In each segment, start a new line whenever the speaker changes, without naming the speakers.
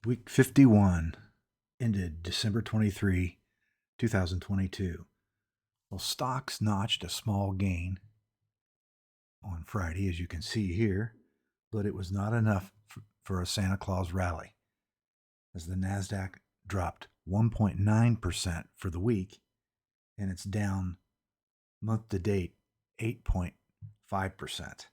Week 51 ended December 23, 2022. Well, stocks notched a small gain on Friday, as you can see here, but it was not enough for a Santa Claus rally, as the NASDAQ dropped 1.9% for the week, and it's down month to date 8.5%.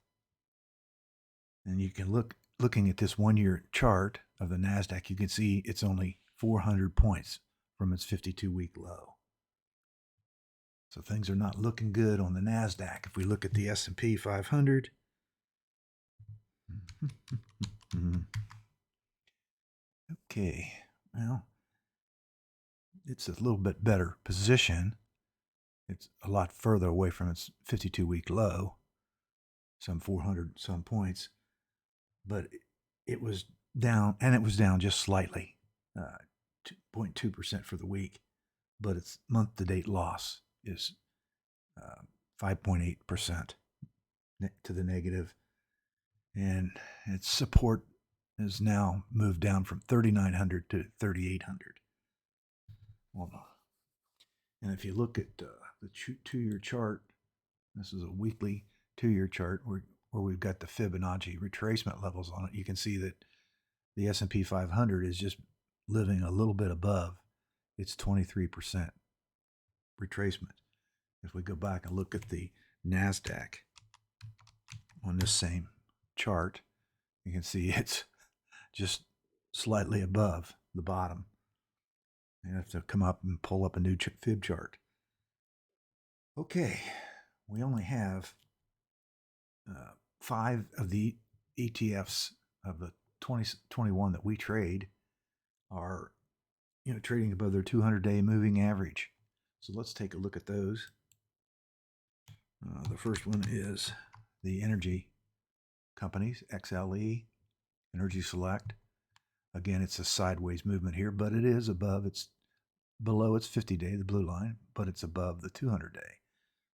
And you can looking at this 1-year chart of the NASDAQ, you can see it's only 400 points from its 52-week low. So things are not looking good on the NASDAQ. If we look at the S&P 500, okay, well, it's a little bit better position. It's a lot further away from its 52-week low, some 400 some points, but it was down, and it was down just slightly, 2.2% for the week, but its month-to-date loss is 5.8% to the negative, and its support has now moved down from 3,900 to 3,800. And if you look at the 2-year chart, this is a weekly 2-year chart where we've got the Fibonacci retracement levels on it. You can see that the S&P 500 is just living a little bit above its 23% retracement. If we go back and look at the NASDAQ on this same chart, you can see it's just slightly above the bottom. You have to come up and pull up a new fib chart. Okay, we only have 5 of the ETFs of the 2021 that we trade are trading above their 200-day moving average. So let's take a look at those. The first one is the energy companies, XLE, Energy Select. Again, it's a sideways movement here, but it is below its 50-day, the blue line, but it's above the 200-day.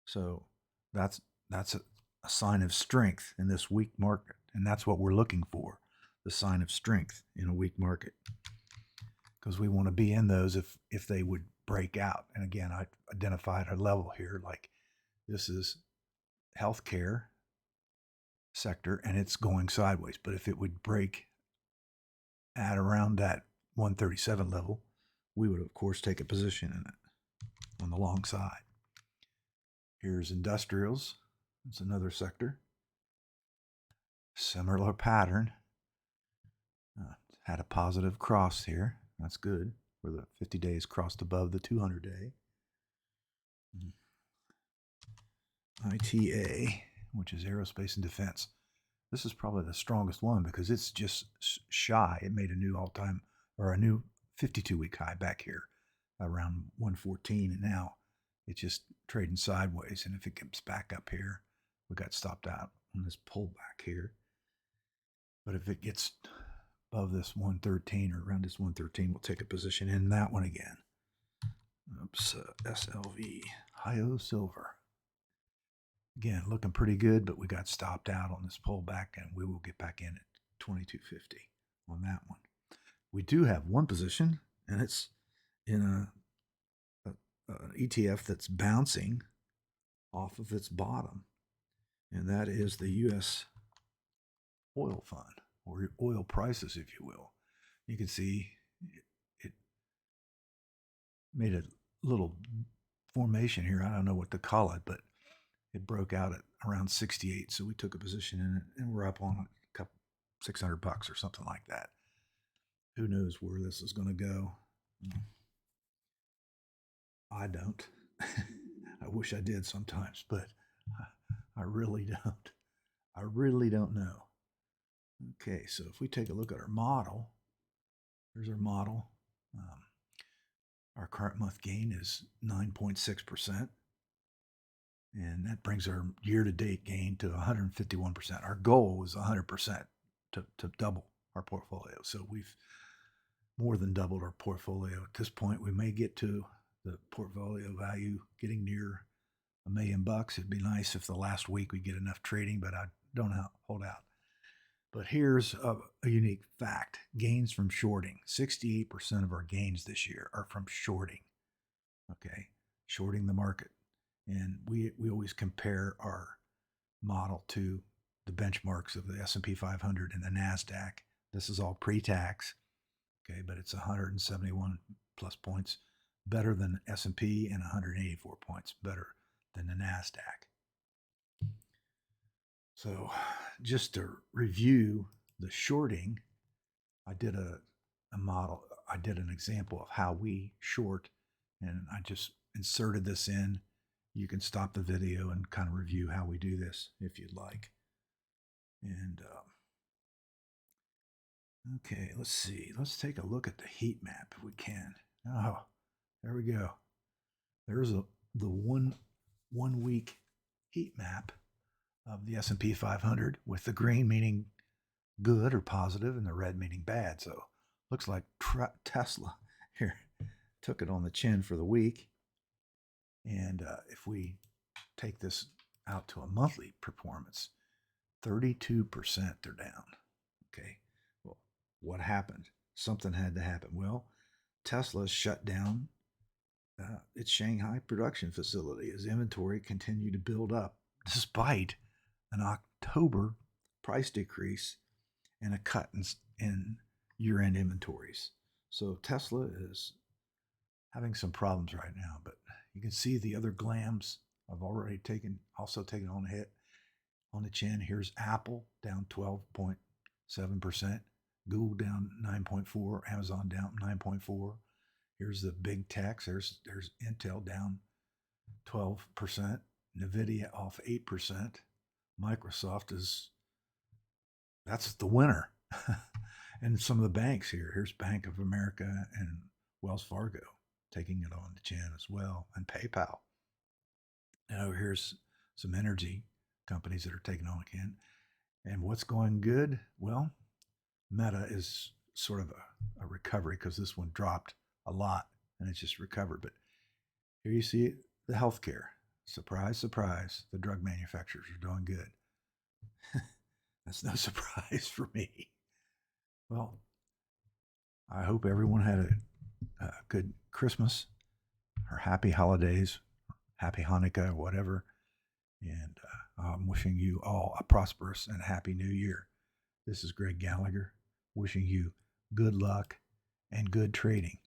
So that's a sign of strength in this weak market, and that's what we're looking for, the sign of strength in a weak market, because we want to be in those if they would break out. And again, I identified a level here, like this is healthcare sector, and it's going sideways. But if it would break at around that 137 level, we would, of course, take a position in it on the long side. Here's industrials. It's another sector. Similar pattern. Had a positive cross here. That's good, where the 50 days crossed above the 200-day. ITA, which is aerospace and defense. This is probably the strongest one because it's just shy. It made a new all-time, or a new 52-week high back here around 114, and now it's just trading sideways. And if it comes back up here, we got stopped out on this pullback here. But if it gets above this 113 or around this 113, we'll take a position in that one again. Oops, SLV, Hio Silver. Again, looking pretty good, but we got stopped out on this pullback, and we will get back in at 2250 on that one. We do have one position, and it's in an ETF that's bouncing off of its bottom, and that is the U.S. oil fund, or oil prices, if you will. You can see it made a little formation here. I don't know what to call it, but it broke out at around 68, so we took a position in it, and we're up on a couple $600 or something like that. Who knows where this is going to go? I don't. I wish I did sometimes, but I really don't. I really don't know. Okay, so if we take a look at our model, here's our model. Our current month gain is 9.6%. And that brings our year-to-date gain to 151%. Our goal was 100% to double our portfolio. So we've more than doubled our portfolio. At this point, we may get to the portfolio value getting near $1 million. It'd be nice if the last week we get enough trading, but I don't hold out. But here's a unique fact. Gains from shorting. 68% of our gains this year are from shorting. Okay, shorting the market. And we always compare our model to the benchmarks of the S&P 500 and the NASDAQ. This is all pre-tax. Okay, but it's 171 plus points better than S&P and 184 points better than the NASDAQ. So just to review the shorting, I did a model, I did an example of how we short, and I just inserted this in. You can stop the video and kind of review how we do this if you'd like. And okay, let's see. Let's take a look at the heat map if we can. Oh, there we go. There's the one week heat map of the S&P 500 with the green meaning good or positive and the red meaning bad. So looks like Tesla here took it on the chin for the week. And if we take this out to a monthly performance, 32% they're down. Okay, well, what happened? Something had to happen. Well, Tesla shut down its Shanghai production facility as inventory continued to build up despite an October price decrease and a cut in year-end inventories. So Tesla is having some problems right now, but you can see the other glams have already also taken on a hit on the chin. Here's Apple down 12.7%, Google down 9.4%, Amazon down 9.4%. Here's the big techs. There's Intel down 12%, Nvidia off 8%. Microsoft that's the winner. And some of the banks here's Bank of America and Wells Fargo taking it on the chin as well, and PayPal. Now here's some energy companies that are taking on again. And what's going good? Well, Meta is sort of a recovery because this one dropped a lot and it's just recovered. But here you see the healthcare. Surprise, surprise, the drug manufacturers are doing good. That's no surprise for me. Well, I hope everyone had a good Christmas or happy holidays, happy Hanukkah, or whatever. And I'm wishing you all a prosperous and happy new year. This is Greg Gallagher wishing you good luck and good trading.